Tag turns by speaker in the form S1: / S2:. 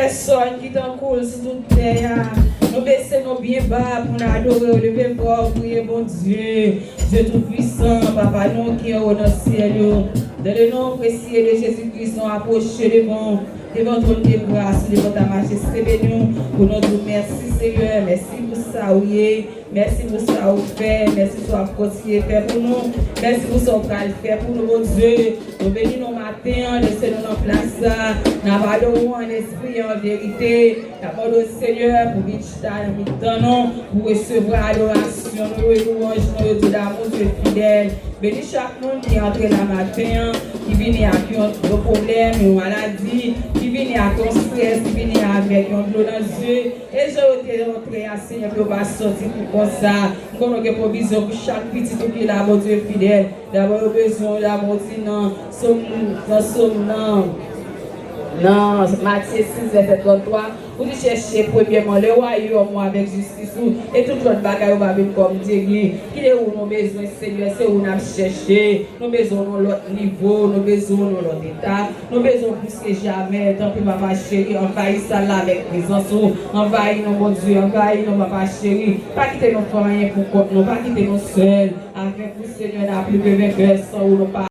S1: personne qui t'en coule sur toute terre. Nous baissons nos pieds bas pour nous adorer, lever fort, prier, bon Dieu. Dieu tout-puissant, Papa, nous qui est au ciel. Dans le nom précieux de Jésus-Christ, nous approchons devant ton grâce, devant ta majesté, bénis pour notre merci Seigneur, merci pour ça, oui, merci pour ça, vous fait, merci pour ça, continuer faire pour nous, merci pour ça, vous faire pour nous, mon Dieu, nous bénissons nos matins, laissez-nous en place, nous avons en esprit, en vérité, nous au Seigneur pour pour recevoir l'adoration, nous louange, nous Dieu d'amour, Dieu fidèle, bénis chaque monde qui est entré dans le matin, qui vient avec nos problèmes, nos maladies, qui vient avec ton stress, qui vient avec un bleu dans les yeux. Et je vais rentrer à Seigneur pour pas sortir pour comme ça. Nous avons une provision pour chaque petit qui est là, mon Dieu fidèle. D'abord, nous avons besoin d'avoir non, Matthieu 6, verset 33, vous cherchez premièrement le royaume avec justice et tout le bagage va venir comme Dieu. Qui est où nos besoins, Seigneur, c'est où nous avons cherché. Nos besoins dans l'autre niveau, nos besoins dans l'autre état, nos besoins plus que jamais. Tant que papa chéri, envahis ça là avec présence, envahis nos bon Dieu, envahis nos papa chéri. Pas quitter nos familles pour compte, pas quitter nos seuls. Avec vous, Seigneur, n'a plus que vainqueur sans ou nos pas.